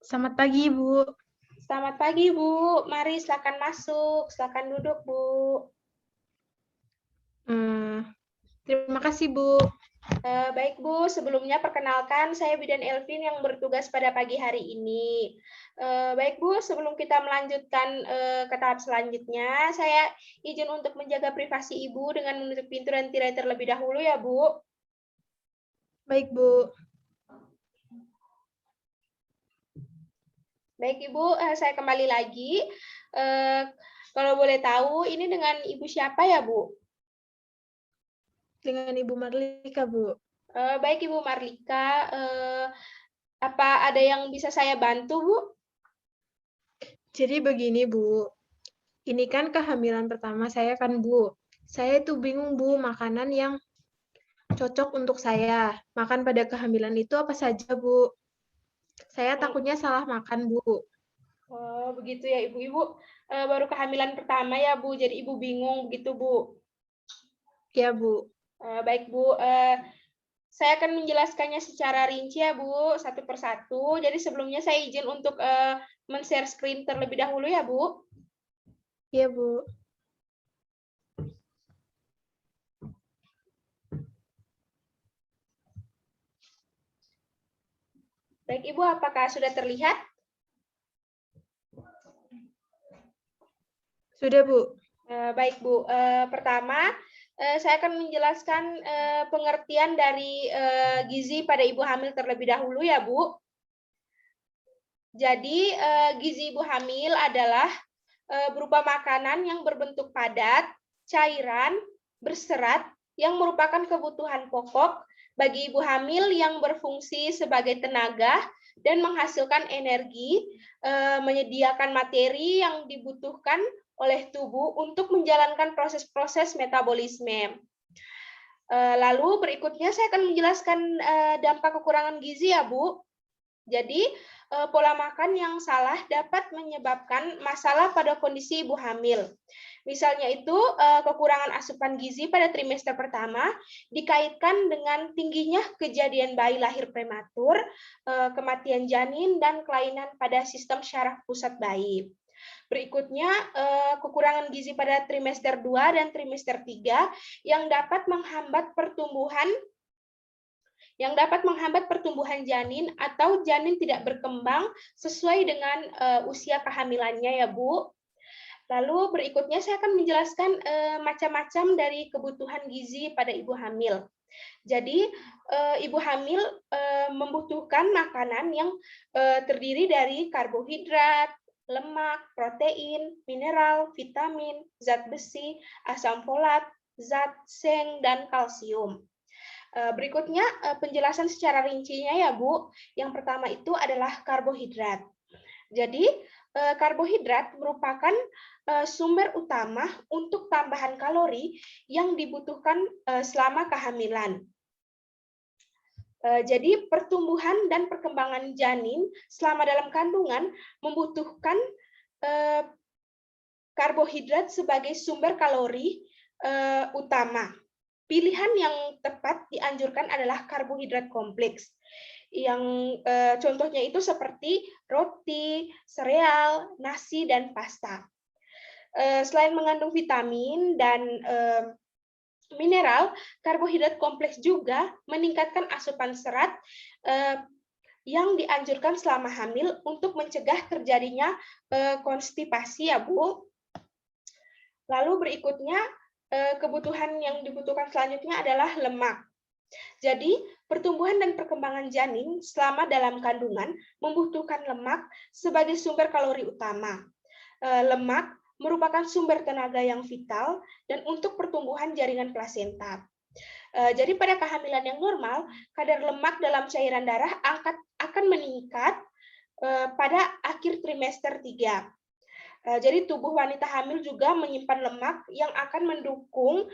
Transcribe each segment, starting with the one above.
Selamat pagi, Bu. Selamat pagi, Bu. Mari silakan masuk, silakan duduk, Bu. Terima kasih, Bu. Baik, Bu. Sebelumnya perkenalkan, saya Bidan Elvin yang bertugas pada pagi hari ini. Baik, Bu. Sebelum kita melanjutkan ke tahap selanjutnya, saya izin untuk menjaga privasi Ibu dengan menutup pintu dan tirai terlebih dahulu ya, Bu. Baik, Bu. Baik, Ibu. Saya kembali lagi. Kalau boleh tahu, ini dengan Ibu siapa ya, Bu? Dengan Ibu Marlika, Bu. Baik, Ibu Marlika. Apa ada yang bisa saya bantu, Bu? Jadi begini, Bu. Ini kan kehamilan pertama saya kan, Bu. Saya itu bingung, Bu, makanan yang cocok untuk saya. Makan pada kehamilan itu apa saja, Bu? Saya takutnya salah makan, Bu. Oh, begitu ya, Ibu. Ibu baru kehamilan pertama ya, Bu. Jadi Ibu bingung begitu, Bu. Ya, Bu. Baik, Bu. Saya akan menjelaskannya secara rinci ya, Bu, satu persatu. Jadi sebelumnya saya izin untuk men-share screen terlebih dahulu ya, Bu. Ya, Bu. Baik, Ibu, apakah sudah terlihat? Sudah, Bu. Baik, Bu. Pertama, saya akan menjelaskan pengertian dari gizi pada ibu hamil terlebih dahulu ya, Bu. Jadi, gizi ibu hamil adalah berupa makanan yang berbentuk padat, cairan, berserat, yang merupakan kebutuhan pokok bagi ibu hamil yang berfungsi sebagai tenaga dan menghasilkan energi, menyediakan materi yang dibutuhkan oleh tubuh untuk menjalankan proses-proses metabolisme. Lalu berikutnya saya akan menjelaskan dampak kekurangan gizi ya, Bu. Jadi, pola makan yang salah dapat menyebabkan masalah pada kondisi ibu hamil. Misalnya itu, kekurangan asupan gizi pada trimester pertama dikaitkan dengan tingginya kejadian bayi lahir prematur, kematian janin, dan kelainan pada sistem syaraf pusat bayi. Berikutnya, kekurangan gizi pada trimester 2 dan trimester 3 yang dapat menghambat pertumbuhan janin atau janin tidak berkembang sesuai dengan usia kehamilannya ya, Bu. Lalu berikutnya saya akan menjelaskan macam-macam dari kebutuhan gizi pada ibu hamil. Jadi ibu hamil membutuhkan makanan yang terdiri dari karbohidrat, lemak, protein, mineral, vitamin, zat besi, asam folat, zat seng, dan kalsium. Berikutnya penjelasan secara rincinya ya, Bu. Yang pertama itu adalah karbohidrat. Jadi karbohidrat merupakan sumber utama untuk tambahan kalori yang dibutuhkan selama kehamilan. Jadi pertumbuhan dan perkembangan janin selama dalam kandungan membutuhkan karbohidrat sebagai sumber kalori utama. Pilihan yang tepat dianjurkan adalah karbohidrat kompleks. Yang contohnya itu seperti roti, sereal, nasi, dan pasta. Selain mengandung vitamin dan mineral, karbohidrat kompleks juga meningkatkan asupan serat yang dianjurkan selama hamil untuk mencegah terjadinya konstipasi ya, Bu. Lalu berikutnya kebutuhan yang dibutuhkan selanjutnya adalah lemak. Jadi, pertumbuhan dan perkembangan janin selama dalam kandungan membutuhkan lemak sebagai sumber kalori utama. Lemak merupakan sumber tenaga yang vital dan untuk pertumbuhan jaringan plasenta. Jadi pada kehamilan yang normal, kadar lemak dalam cairan darah akan meningkat pada akhir trimester 3. Jadi tubuh wanita hamil juga menyimpan lemak yang akan mendukung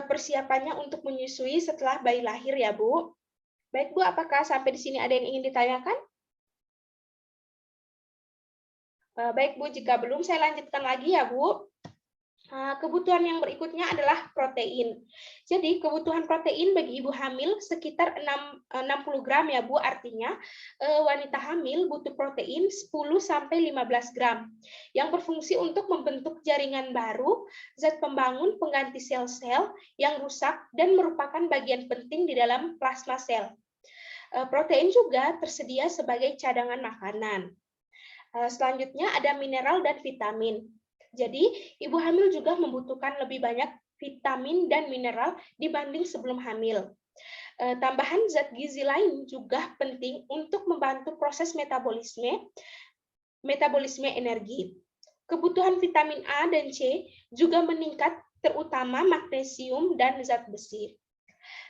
persiapannya untuk menyusui setelah bayi lahir ya, Bu. Baik, Bu, apakah sampai di sini ada yang ingin ditanyakan? Baik, Bu, jika belum saya lanjutkan lagi ya, Bu. Kebutuhan yang berikutnya adalah protein. Jadi kebutuhan protein bagi ibu hamil sekitar 60 gram ya Bu, artinya wanita hamil butuh protein 10-15 gram yang berfungsi untuk membentuk jaringan baru, zat pembangun pengganti sel-sel yang rusak dan merupakan bagian penting di dalam plasma sel. Protein juga tersedia sebagai cadangan makanan. Selanjutnya ada mineral dan vitamin. Jadi, ibu hamil juga membutuhkan lebih banyak vitamin dan mineral dibanding sebelum hamil. Tambahan zat gizi lain juga penting untuk membantu proses metabolisme energi. Kebutuhan vitamin A dan C juga meningkat, terutama magnesium dan zat besi.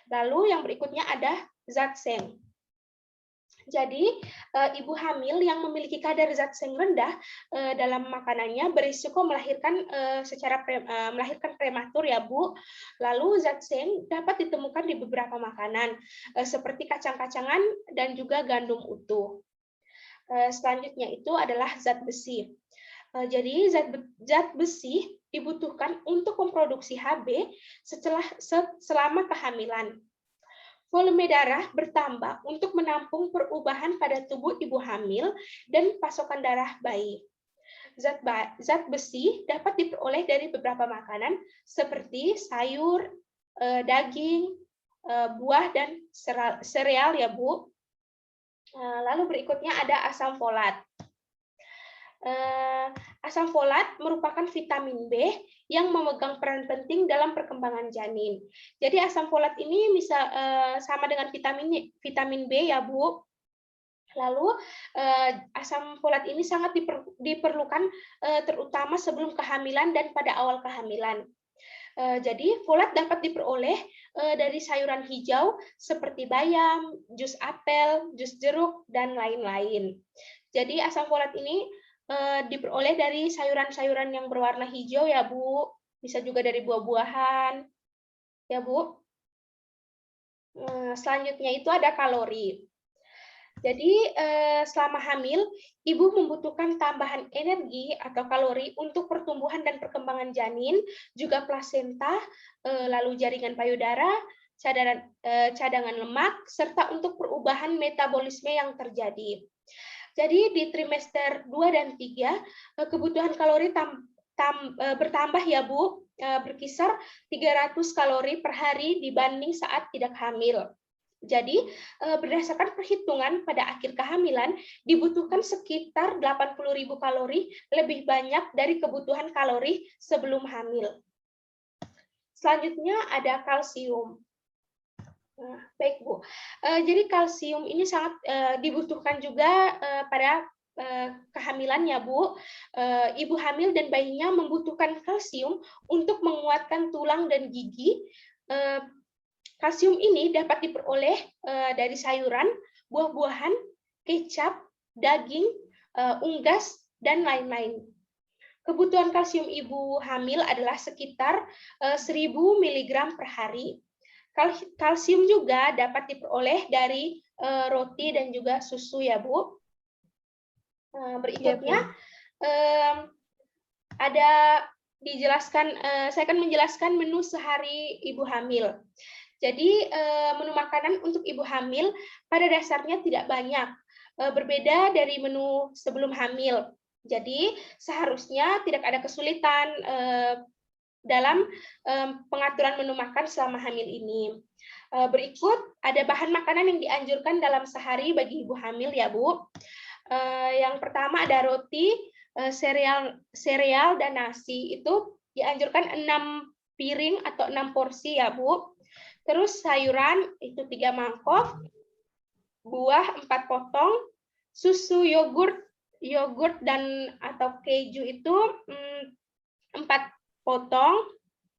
Lalu yang berikutnya ada zat seng. Jadi, ibu hamil yang memiliki kadar zat seng rendah dalam makanannya berisiko melahirkan melahirkan prematur ya Bu. Lalu zat seng dapat ditemukan di beberapa makanan seperti kacang-kacangan dan juga gandum utuh. Selanjutnya itu adalah zat besi. Jadi zat besi dibutuhkan untuk memproduksi HB selama kehamilan. Volume darah bertambah untuk menampung perubahan pada tubuh ibu hamil dan pasokan darah bayi. Zat besi dapat diperoleh dari beberapa makanan seperti sayur, daging, buah, dan sereal ya Bu. Lalu berikutnya ada asam folat. Asam folat merupakan vitamin B yang memegang peran penting dalam perkembangan janin. Jadi asam folat ini bisa sama dengan vitamin B ya Bu. Lalu asam folat ini sangat diperlukan terutama sebelum kehamilan dan pada awal kehamilan. Jadi folat dapat diperoleh dari sayuran hijau seperti bayam, jus apel, jus jeruk, dan lain-lain. Jadi asam folat ini diperoleh dari sayuran-sayuran yang berwarna hijau ya Bu, bisa juga dari buah-buahan ya Bu. Selanjutnya itu ada kalori. Jadi selama hamil, ibu membutuhkan tambahan energi atau kalori untuk pertumbuhan dan perkembangan janin, juga plasenta, lalu jaringan payudara, cadangan lemak, serta untuk perubahan metabolisme yang terjadi. Jadi di trimester 2 dan 3, kebutuhan kalori bertambah ya Bu, berkisar 300 kalori per hari dibanding saat tidak hamil. Jadi berdasarkan perhitungan pada akhir kehamilan, dibutuhkan sekitar 80.000 kalori lebih banyak dari kebutuhan kalori sebelum hamil. Selanjutnya ada kalsium. Baik Bu, jadi kalsium ini sangat dibutuhkan juga pada kehamilan ya Bu. Ibu hamil dan bayinya membutuhkan kalsium untuk menguatkan tulang dan gigi. Kalsium ini dapat diperoleh dari sayuran, buah-buahan, kecap, daging, unggas, dan lain-lain. Kebutuhan kalsium ibu hamil adalah sekitar 1.000 mg per hari. Kalsium juga dapat diperoleh dari roti dan juga susu ya Bu. Berikutnya ada dijelaskan, saya akan menjelaskan menu sehari ibu hamil. Jadi menu makanan untuk ibu hamil pada dasarnya tidak banyak, berbeda dari menu sebelum hamil. Jadi seharusnya tidak ada kesulitan dalam pengaturan menu makan selama hamil ini. Berikut ada bahan makanan yang dianjurkan dalam sehari bagi ibu hamil ya Bu. Yang pertama ada roti, sereal dan nasi. Itu dianjurkan 6 piring atau 6 porsi ya Bu. Terus sayuran itu 3 mangkok, buah 4 potong, susu yogurt dan atau keju itu 4 potong,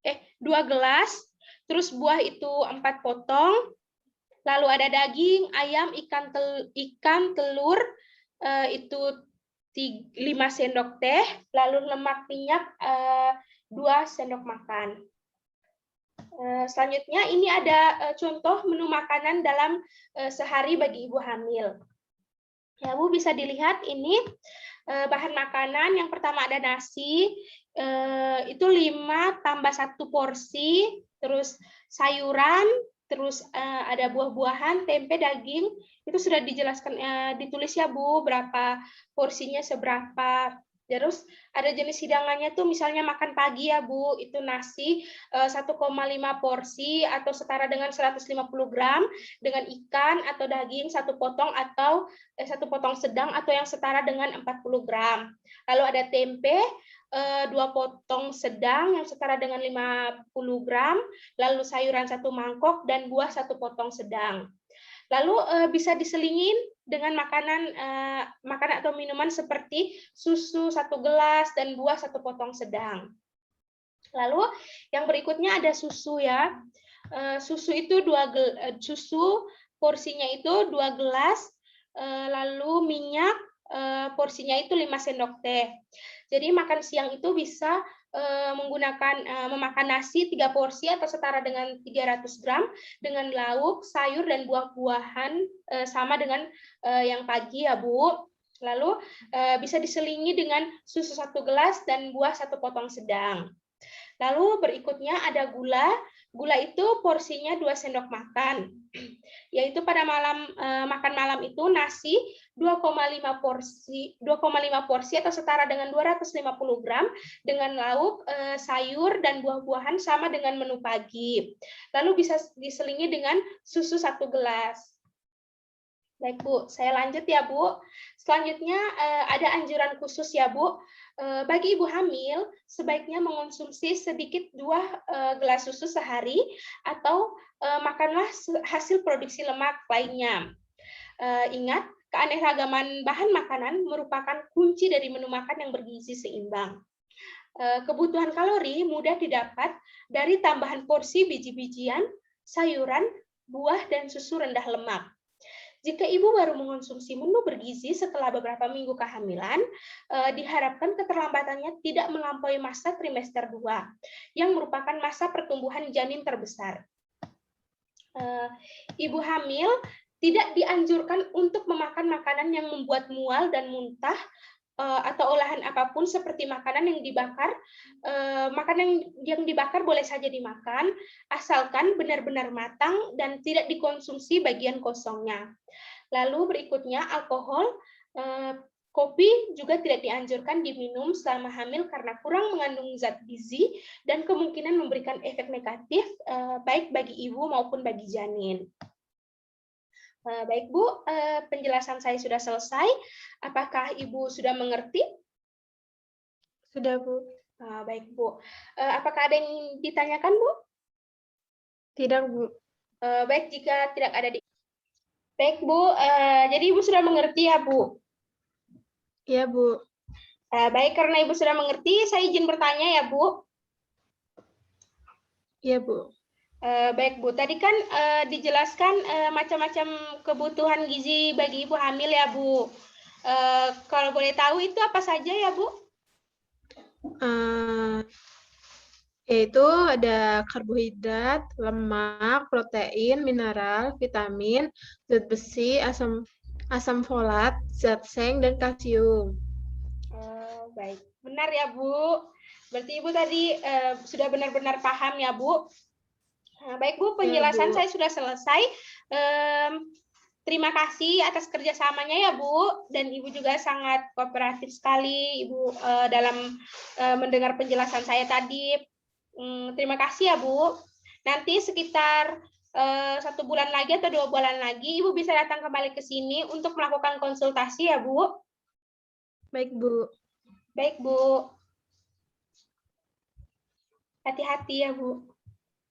2 gelas, terus buah itu 4 potong, lalu ada daging, ayam, ikan, telur, itu 5 sendok teh, lalu lemak minyak 2 sendok makan. Selanjutnya ini ada contoh menu makanan dalam sehari bagi ibu hamil. Ya, Bu, bisa dilihat ini bahan makanan. Yang pertama ada nasi, itu 5 tambah 1 porsi, terus sayuran, terus ada buah-buahan, tempe, daging. Itu sudah dijelaskan, ditulis ya, Bu, berapa porsinya seberapa. Terus ada jenis hidangannya tuh, misalnya makan pagi ya, Bu, itu nasi 1,5 porsi atau setara dengan 150 gram, dengan ikan atau daging 1 potong atau 1 potong sedang atau yang setara dengan 40 gram. Lalu ada tempe 2 potong sedang yang setara dengan 50 gram, lalu sayuran 1 mangkok dan buah 1 potong sedang. Lalu bisa diselingin dengan makanan atau minuman seperti susu 1 gelas dan buah 1 potong sedang. Lalu yang berikutnya ada susu ya. Susu itu susu porsinya itu 2 gelas, lalu minyak porsinya itu 5 sendok teh. Jadi makan siang itu bisa memakan nasi 3 porsi atau setara dengan 300 gram dengan lauk, sayur, dan buah-buahan sama dengan yang pagi ya, Bu. Lalu bisa diselingi dengan susu 1 gelas dan buah 1 potong sedang. Lalu berikutnya ada gula. Gula itu porsinya 2 sendok makan. Yaitu pada makan malam itu nasi 2,5 porsi atau setara dengan 250 gram dengan lauk, sayur dan buah-buahan sama dengan menu pagi. Lalu bisa diselingi dengan susu 1 gelas. Baik, Bu, saya lanjut ya, Bu. Selanjutnya ada anjuran khusus ya, Bu. Bagi ibu hamil, sebaiknya mengonsumsi sedikit 2 gelas susu sehari atau makanlah hasil produksi lemak lainnya. Ingat, keanekaragaman bahan makanan merupakan kunci dari menu makan yang bergizi seimbang. Kebutuhan kalori mudah didapat dari tambahan porsi biji-bijian, sayuran, buah, dan susu rendah lemak. Jika ibu baru mengonsumsi menu bergizi setelah beberapa minggu kehamilan, diharapkan keterlambatannya tidak melampaui masa trimester 2, yang merupakan masa pertumbuhan janin terbesar. Ibu hamil tidak dianjurkan untuk memakan makanan yang membuat mual dan muntah, atau olahan apapun seperti makanan yang dibakar. Makanan yang dibakar boleh saja dimakan, asalkan benar-benar matang dan tidak dikonsumsi bagian kosongnya. Lalu berikutnya alkohol, kopi juga tidak dianjurkan diminum selama hamil karena kurang mengandung zat gizi dan kemungkinan memberikan efek negatif baik bagi ibu maupun bagi janin. Baik, Bu, penjelasan saya sudah selesai. Apakah Ibu sudah mengerti? Sudah, Bu. Baik, Bu. Apakah ada yang ditanyakan, Bu? Tidak, Bu. Baik, jika tidak ada Baik, Bu. Jadi Ibu sudah mengerti ya, Bu? Iya, Bu. Baik, karena Ibu sudah mengerti, saya izin bertanya ya, Bu. Iya, Bu. Baik, Bu. Tadi kan dijelaskan macam-macam kebutuhan gizi bagi ibu hamil ya, Bu. Kalau boleh tahu itu apa saja ya, Bu? Yaitu ada karbohidrat, lemak, protein, mineral, vitamin, zat besi, asam folat, zat seng, dan kalsium. Baik, benar ya, Bu. Berarti Ibu tadi sudah benar-benar paham ya, Bu. Baik, Bu, penjelasan saya sudah selesai. Terima kasih atas kerjasamanya ya, Bu. Dan Ibu juga sangat kooperatif sekali, Ibu, dalam mendengar penjelasan saya tadi. Terima kasih ya, Bu. Nanti sekitar 1 bulan lagi atau 2 bulan lagi, Ibu bisa datang kembali ke sini untuk melakukan konsultasi ya, Bu. Baik, Bu. Baik, Bu. Hati-hati ya, Bu.